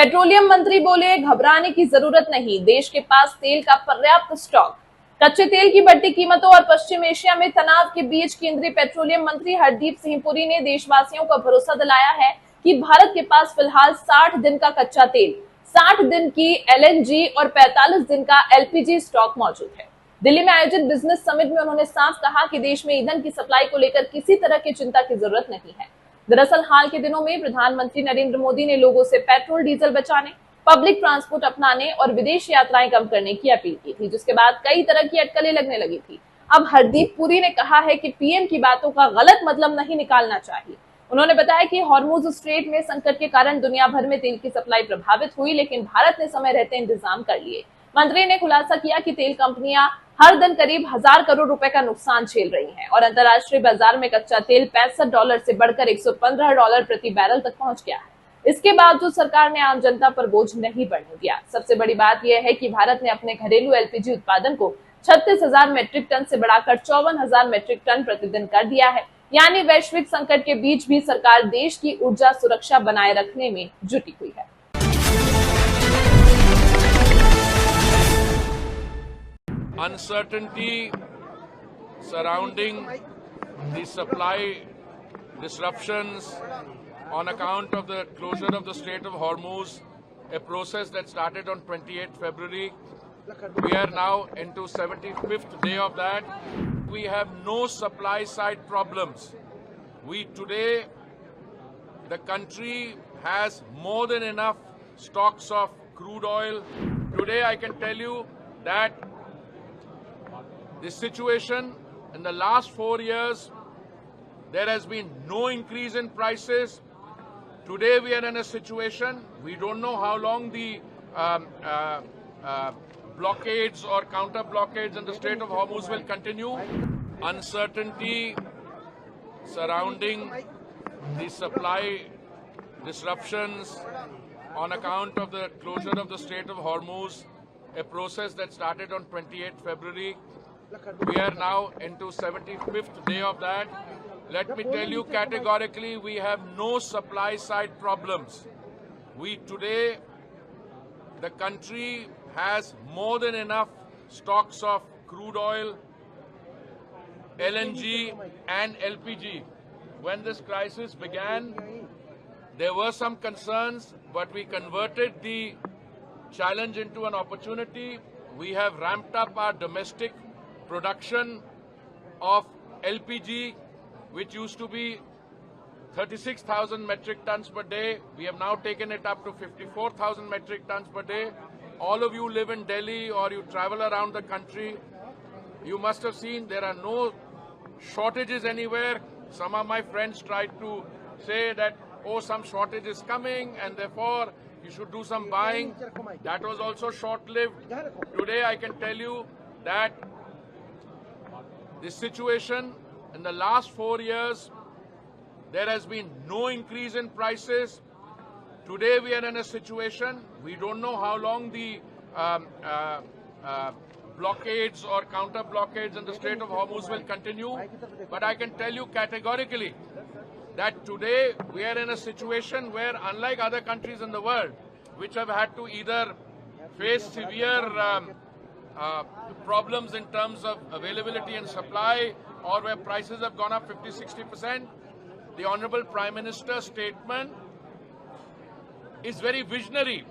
Petroleum मंत्री बोले, घबराने की जरूरत नहीं, देश के पास तेल का पर्याप्त स्टॉक। कच्चे तेल की बढ़ती कीमतों और पश्चिम एशिया में तनाव के बीच केंद्रीय पेट्रोलियम मंत्री हरदीप सिंह पुरी ने देशवासियों को भरोसा दिलाया है कि भारत के पास फिलहाल 60 दिन का कच्चा तेल, 60 दिन की एलएनजी और 45 दिन का एलपीजी स्टॉक मौजूद है। दिल्ली में आयोजित बिजनेस समिट में उन्होंने साफ कहा कि देश में ईंधन की सप्लाई को लेकर किसी तरह की चिंता की जरूरत नहीं है। दरअसल हाल के दिनों में प्रधानमंत्री नरेंद्र मोदी ने लोगों से पेट्रोल डीजल बचाने, पब्लिक ट्रांसपोर्ट अपनाने और विदेश यात्राएं कम करने की अपील की थी, जिसके बाद कई तरह की अटकलें लगने लगी थी। अब हरदीप पुरी ने कहा है कि पीएम की बातों का गलत मतलब नहीं निकालना चाहिए। उन्होंने बताया कि हॉर्मुज स्ट्रेट में संकट के कारण दुनिया भर में तेल की सप्लाई प्रभावित हुई, लेकिन भारत ने समय रहते इंतजाम कर लिए। मंत्री ने खुलासा किया कि तेल कंपनियां हर दिन करीब 1000 करोड़ रुपए का नुकसान झेल रही हैं और अंतर्राष्ट्रीय बाजार में कच्चा तेल $65 से बढ़कर $115 प्रति बैरल तक पहुंच गया है। इसके बावजूद सरकार ने आम जनता पर बोझ नहीं बढ़ने दिया। सबसे बड़ी बात यह है कि भारत ने अपने घरेलू एलपीजी उत्पादन को 36,000 मीट्रिक टन से बढ़ाकर 54,000 मीट्रिक टन प्रतिदिन कर दिया है। यानी वैश्विक संकट के बीच भी सरकार देश की ऊर्जा सुरक्षा बनाए रखने में जुटी हुई है। Uncertainty surrounding the supply disruptions on account of the closure of the Strait of Hormuz, a process that started on 28th February. We are now into 75th day of that. We have no supply side problems. Today, the country has more than enough stocks of crude oil. Today, I can tell you that this situation in the last 4 years, there has been no increase in prices. Today we are in a situation, we don't know how long the blockades or counter blockades in the Strait of Hormuz will continue. Uncertainty surrounding the supply disruptions on account of the closure of the Strait of Hormuz, a process that started on 28th February. We are now into 75th day of that. Let me tell you categorically, we have no supply side problems. Today, the country has more than enough stocks of crude oil, LNG and LPG. When this crisis began, there were some concerns, but we converted the challenge into an opportunity. We have ramped up our domestic production of LPG, which used to be 36,000 metric tons per day. We have now taken it up to 54,000 metric tons per day. All of you live in Delhi or you travel around the country, you must have seen there are no shortages anywhere. Some of my friends tried to say that, oh, some shortage is coming and therefore you should do some buying. That was also short-lived. Today I can tell you that this situation in the last 4 years, there has been no increase in prices. Today we are in a situation, we don't know how long the blockades or counter blockades in the Strait of Hormuz will continue, but I can tell you categorically that today we are in a situation where, unlike other countries in the world, which have had to either face severe problems in terms of availability and supply, or where prices have gone up 50-60%, the Honorable Prime Minister's statement is very visionary.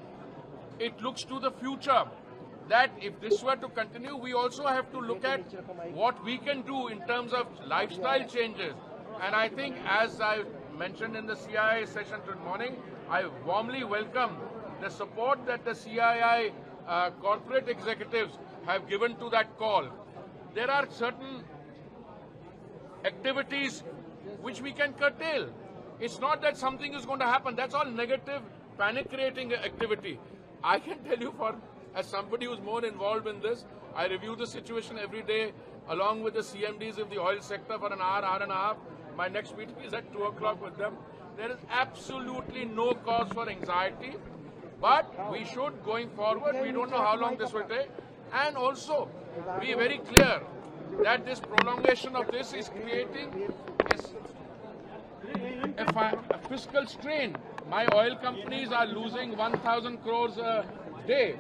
It looks to the future, that if this were to continue, we also have to look at what we can do in terms of lifestyle changes. And I think, as I mentioned in the CII session this morning, I warmly welcome the support that the CII corporate executives have given to that call. There are certain activities which we can curtail. It's not that something is going to happen. That's all negative, panic-creating activity. I can tell you, as somebody who's more involved in this, I review the situation every day along with the CMDs of the oil sector for an hour, hour and a half. My next meeting is at 2 o'clock with them. There is absolutely no cause for anxiety, but we should, going forward, we don't know how long this will take, and also be very clear that this prolongation of this is creating a fiscal strain my oil companies are losing 1,000 crores a day.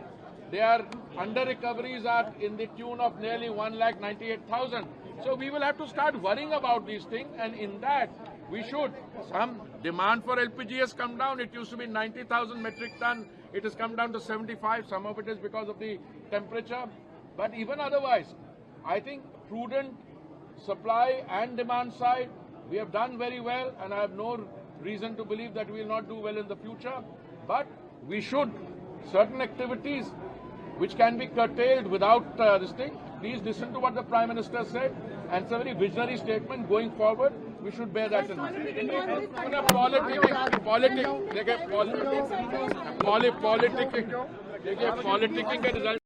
Their under recoveries are in the tune of nearly 1,98,000. So we will have to start worrying about these things, and in that we should. Some demand for LPG has come down. It used to be 90,000 metric ton. It has come down to 75. Some of it is because of the temperature. But even otherwise, I think prudent supply and demand side, we have done very well, and I have no reason to believe that we will not do well in the future. But we should, certain activities which can be curtailed without this thing, please listen to what the Prime Minister said, and it's a very visionary statement going forward. We should bear that in mind. Politicking के result